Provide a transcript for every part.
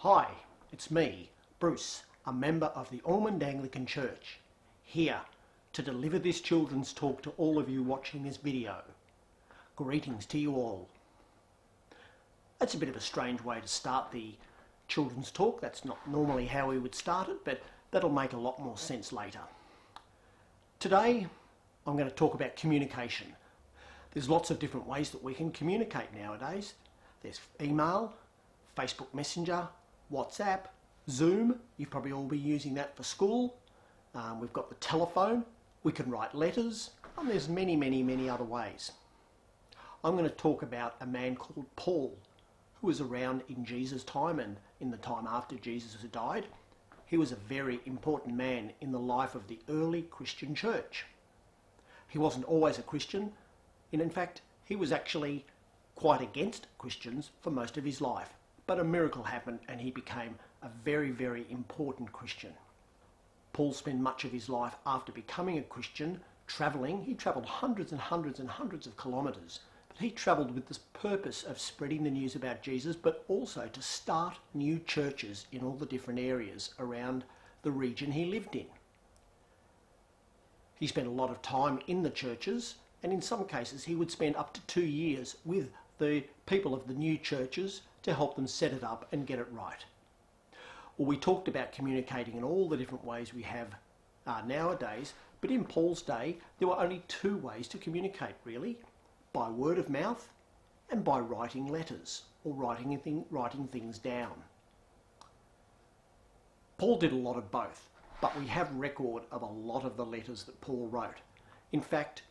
Hi, it's me, Bruce, a member of the Ormond Anglican Church, here to deliver this children's talk to all of you watching this video. Greetings to you all. That's a bit of a strange way to start the children's talk. That's not normally how we would start it, but that'll make a lot more sense later. Today, I'm going to talk about communication. There's lots of different ways that we can communicate nowadays. There's email, Facebook Messenger, WhatsApp, Zoom. You've probably all been using that for school. We've got the telephone. We can write letters, and there's many other ways. I'm going to talk about a man called Paul, who was around in Jesus' time and in the time after Jesus had died. He was a very important man in the life of the early Christian church. He wasn't always a Christian, and in fact, he was actually quite against Christians for most of his life. But a miracle happened and he became a very important Christian. Paul spent much of his life after becoming a Christian travelling. He travelled hundreds of kilometres, but he travelled with the purpose of spreading the news about Jesus, but also to start new churches in all the different areas around the region he lived in. He spent a lot of time in the churches, and in some cases he would spend up to 2 years with the people of the new churches to help them set it up and get it right. Well, we talked about communicating in all the different ways we have nowadays, but in Paul's day there were only 2 ways to communicate really: by word of mouth and by writing letters or writing things down. Paul did a lot of both, but we have record of a lot of the letters that Paul wrote. In fact,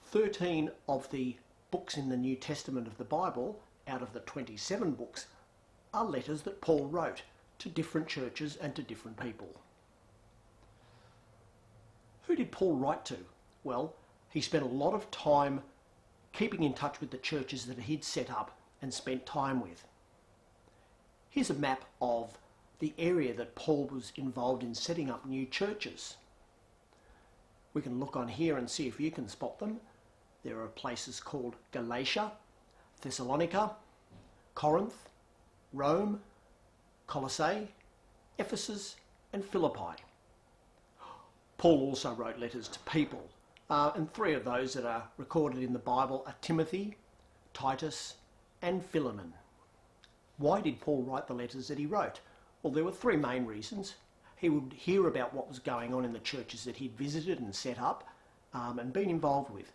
13 of the books in the New Testament of the Bible out of the 27 books are letters that Paul wrote to different churches and to different people. Who did Paul write to? Well, he spent a lot of time keeping in touch with the churches that he'd set up and spent time with. Here's a map of the area that Paul was involved in setting up new churches. We can look on here and see if you can spot them. There are places called Galatia, Thessalonica, Corinth, Rome, Colossae, Ephesus and Philippi. Paul also wrote letters to people, and 3 of those that are recorded in the Bible are Timothy, Titus and Philemon. Why did Paul write the letters that he wrote? Well, there were 3 main reasons. He would hear about what was going on in the churches that he'd visited and set up and been involved with.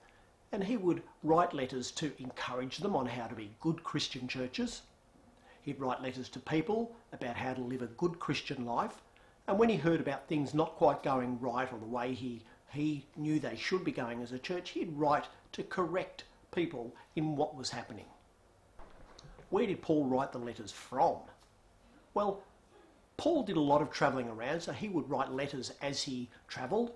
And he would write letters to encourage them on how to be good Christian churches. He'd write letters to people about how to live a good Christian life. And when he heard about things not quite going right or the way he knew they should be going as a church, he'd write to correct people in what was happening. Where did Paul write the letters from? Well, Paul did a lot of travelling around, so he would write letters as he travelled.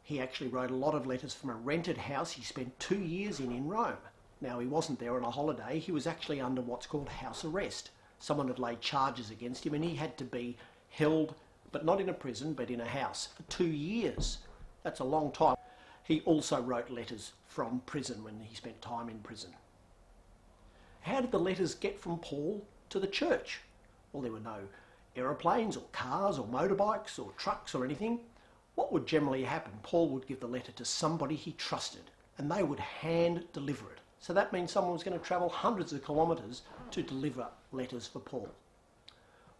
He actually wrote a lot of letters from a rented house he spent 2 years in Rome. Now, he wasn't there on a holiday. He was actually under what's called house arrest. Someone had laid charges against him and he had to be held, but not in a prison, but in a house for 2 years. That's a long time. He also wrote letters from prison when he spent time in prison. How did the letters get from Paul to the church? Well, there were no aeroplanes or cars or motorbikes or trucks or anything. What would generally happen? Paul would give the letter to somebody he trusted and they would hand deliver it. So that means someone was going to travel hundreds of kilometres to deliver letters for Paul.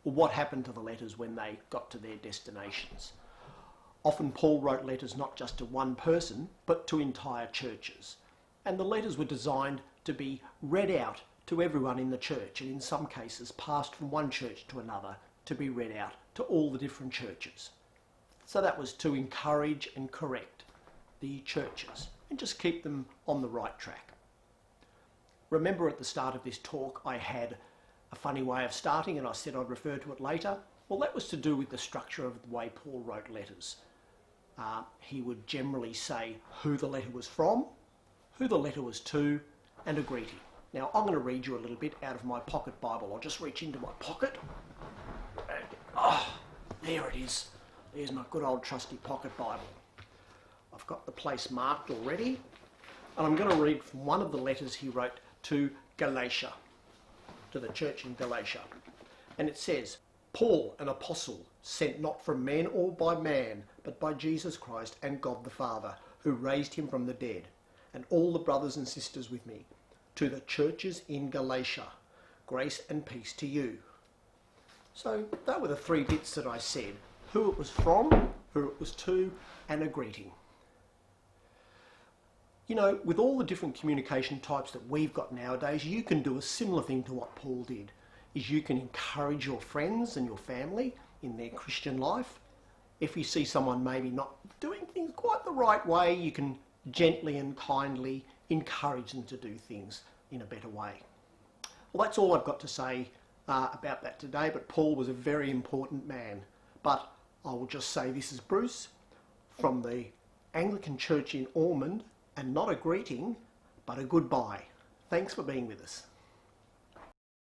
Well, what happened to the letters when they got to their destinations? Often Paul wrote letters not just to one person, but to entire churches. And the letters were designed to be read out to everyone in the church, and in some cases passed from one church to another to be read out to all the different churches. So that was to encourage and correct the churches and just keep them on the right track. Remember at the start of this talk I had a funny way of starting and I said I'd refer to it later? Well, that was to do with the structure of the way Paul wrote letters. He would generally say who the letter was from, who the letter was to, and a greeting. Now I'm going to read you a little bit out of my pocket Bible. I'll just reach into my pocket. There it is. There's my good old trusty pocket Bible. I've got the place marked already, and I'm going to read from one of the letters he wrote to Galatia, to the church in Galatia. And it says, Paul, an apostle, sent not from men or by man, but by Jesus Christ and God the Father, who raised him from the dead, and all the brothers and sisters with me, to the churches in Galatia, grace and peace to you. So that were the three bits that I said: who it was from, who it was to, and a greeting. You know, with all the different communication types that we've got nowadays, you can do a similar thing to what Paul did, is you can encourage your friends and your family in their Christian life. If you see someone maybe not doing things quite the right way, you can gently and kindly encourage them to do things in a better way. Well, that's all I've got to say about that today, but Paul was a very important man. But I will just say, this is Bruce from the Anglican Church in Ormond, and not a greeting, but a goodbye. Thanks for being with us.